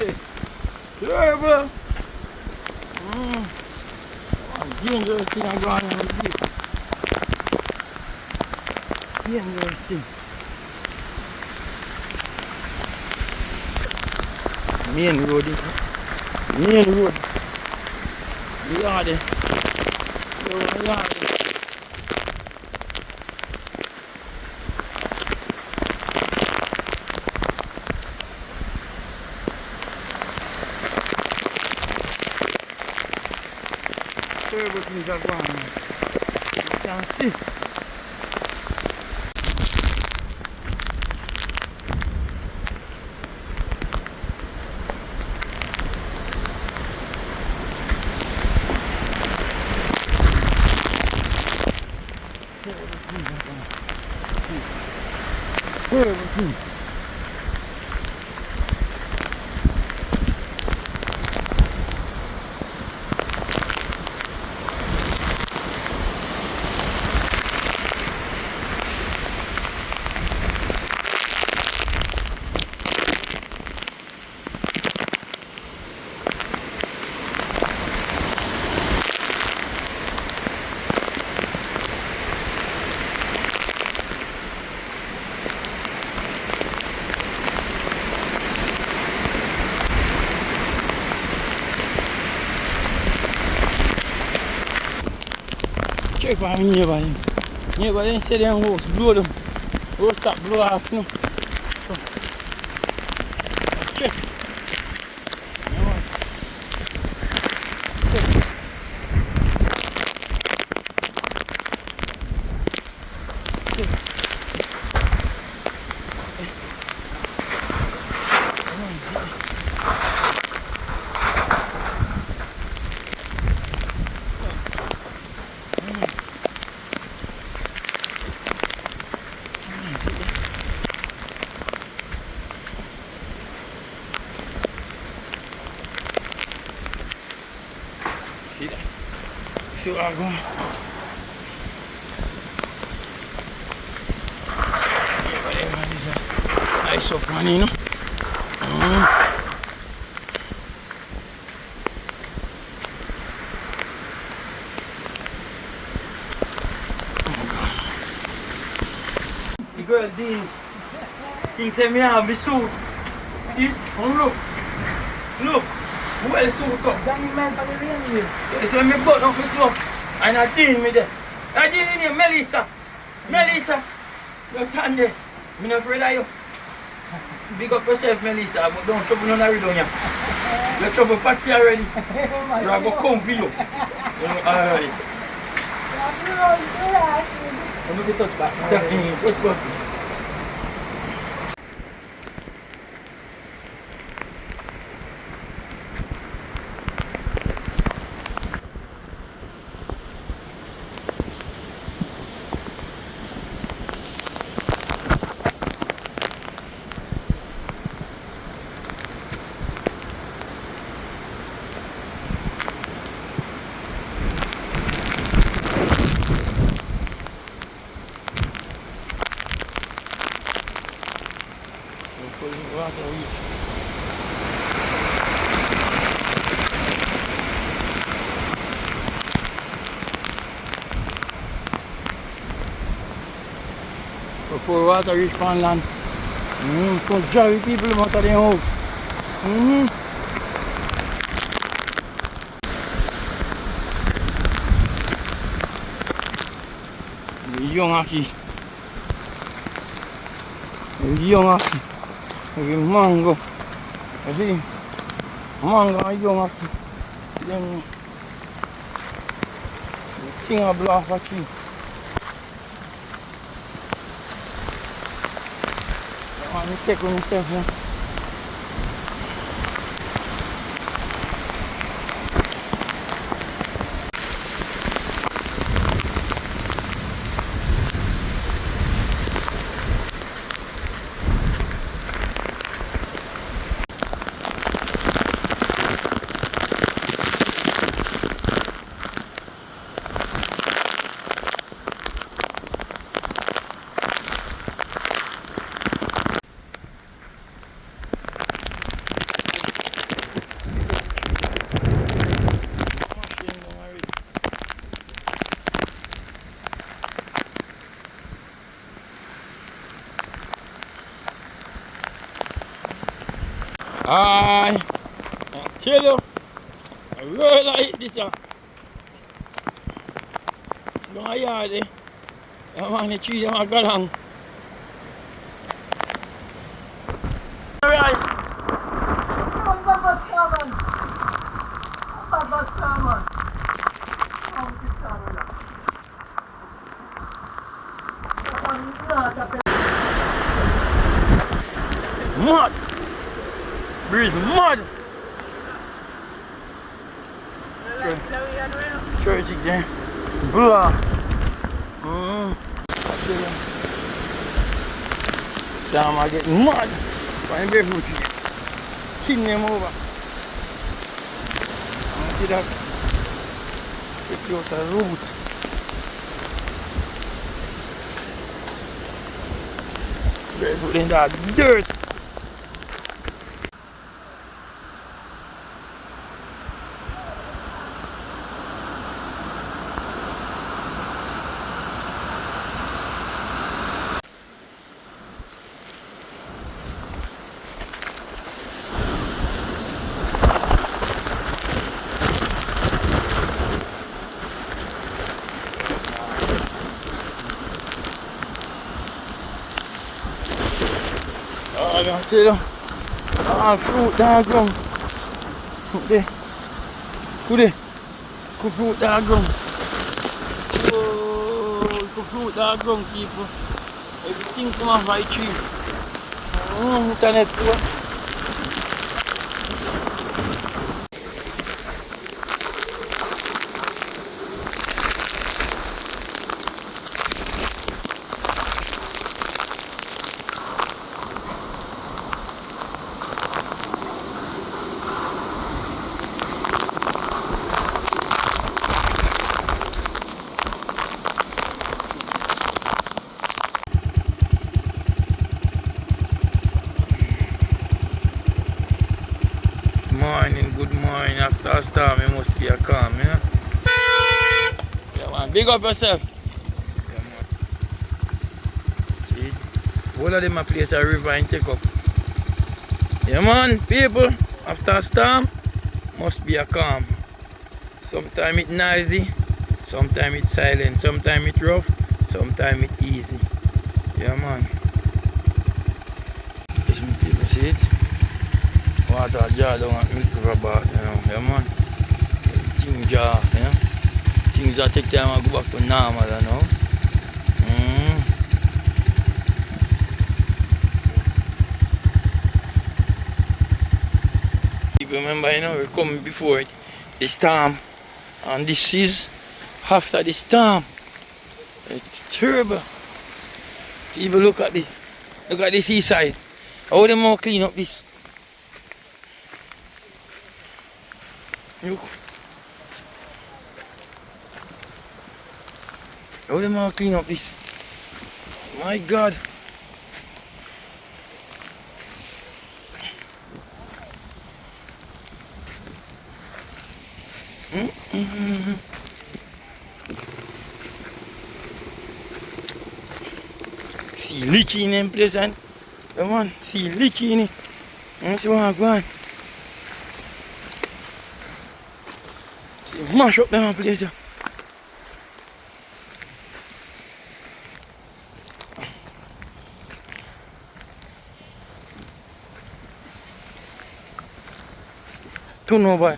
say. Terrible. Dangerous thing I go on in the deep. Dangerous thing. Main road is main road. The yard there. The yard there. Terrible things are going on. You can see. Terrible things. Check for me neighbor him. Neighbor then say them house blow them. House stop blow off no. So check. Check. See that? See what I'm going? Yeah, whatever it is a nice up one, you know? The girl Dean thinks that me have the suit. See? Look. Look. Well suit up. Johnny man from the railway. So me button up my clothes and I Dean me there. I Dean in here, Melissa. Melissa. You stand there. I'm not afraid of you. Big up yourself, Melissa, but don't trouble none of you down here. You trouble Patsy already. You are going to come for you. Alright. Let me touch back. Let's go. Before water reach on land, so jolly people out of their house. The young aki. The young aki. The mango. You see? Mango and young aki. Then the thing a blow off a tree. Let me check on myself now. I tell you, I really like this. Don't I yard eh? I want the tree, I go along. Alright. Mud! Breeze mud! Sure, it's again. Blah! Time I get mud! Find barefoot tree. King them over. See that? Take you out the root. Barefoot in that dirt. I gotta tell you, all fruit down ground. Good fruit down ground. Oh, good fruit down ground, people. Everything come off my tree. Internet too. Good morning. After a storm, it must be a calm, you know? Yeah, man. Big up yourself. Yeah, man. See, all of them a place a river and take up. Yeah, man, people. After a storm, must be a calm. Sometimes it's noisy, sometimes it's silent, sometimes it's rough, sometimes it's easy. Yeah, man. This my people, see it? Water jar down at milk rubber, you know, yeah man. Things jar, you know. Things that take time to go back to normal, you know. People remember, you know, we're coming before it, the storm, and this is after the storm. It's terrible. People look at the seaside. How they more clean up this? Look. How they more clean up this? My God. See leaky in them place and come on, see leaky in it. Let's see what I'm going. See mash up them place here. Turn over,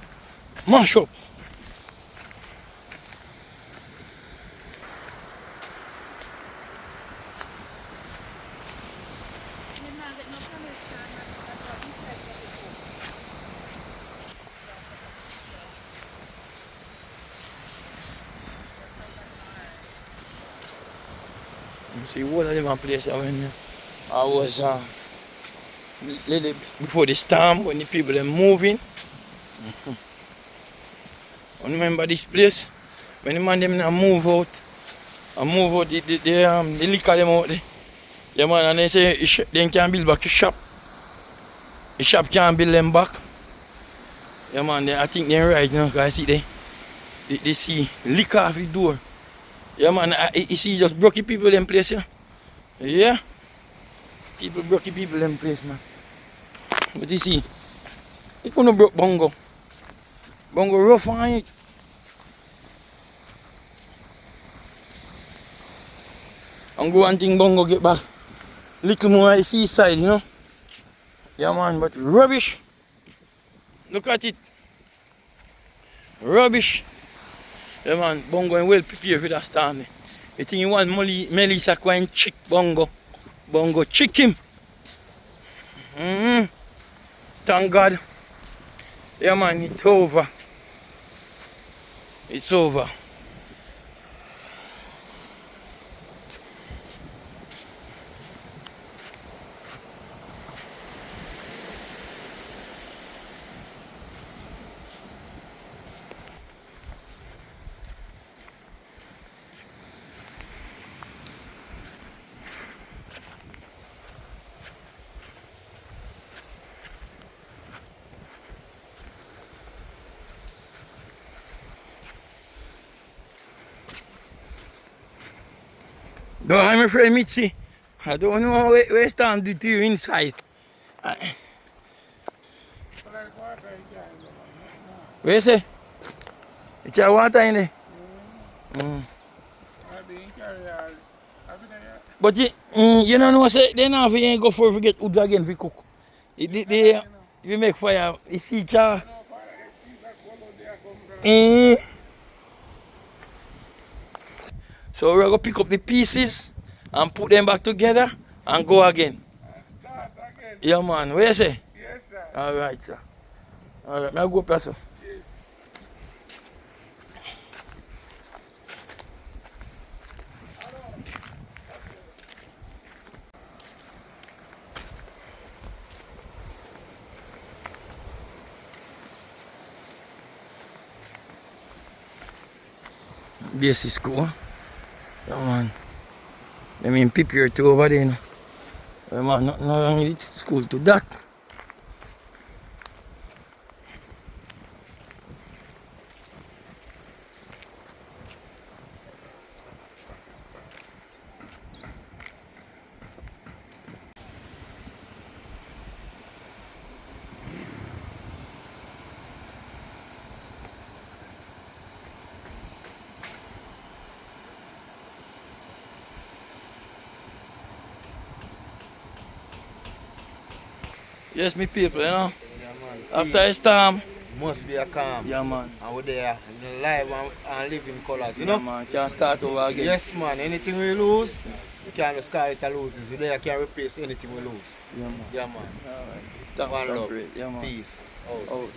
mash up. You see what of them place when I was little before the storm when the people are moving. I remember this place when the man them move out the liquor them out there. Yeah man, and they say they can build back the shop. The shop can't build them back. Yeah man, I think they're right, you know, because I see they see liquor off the door. Yeah man, you see just broke people in place, yeah. Yeah. People broke people in place, man. But you see, You couldn't broke bongo. Bongo rough on it. And go and think bongo get back. Little more at the seaside, you know. Yeah man, but rubbish. Look at it. Rubbish. Yeah man, bongo and well prepared for that storm. You think you want Melissa go and chick bongo. Bongo chick him. Thank God. Yeah man, it's over. It's over. No, I'm afraid, Mitzi. I don't know where stand did to you inside. Where you say? You can't water in there? But you don't know, say, they now ain't go for get wood again for cook. We make fire. You see, car. So we're going to pick up the pieces and put them back together and go again. Start again. Yeah, man. Where you say? Yes, sir. All right, sir. All right, I'll go up, sir. Yes. This is cool. Yeah, man. I mean, prepare to over there. No? Yeah, man, nothing wrong with it. It's cool to that. Yes, me people, you know. Yeah, man. After a storm. Must be a calm. Yeah, man. And we're there in live and living colors, you Yeah, know? man. Can start over again. Yes, man. Anything we lose, we can't just call it a lose. We're there, can replace anything we lose. Yeah, man. Yeah, man. All right. Thanks, One I'm love. great. Yeah, man. Peace. Out. Out.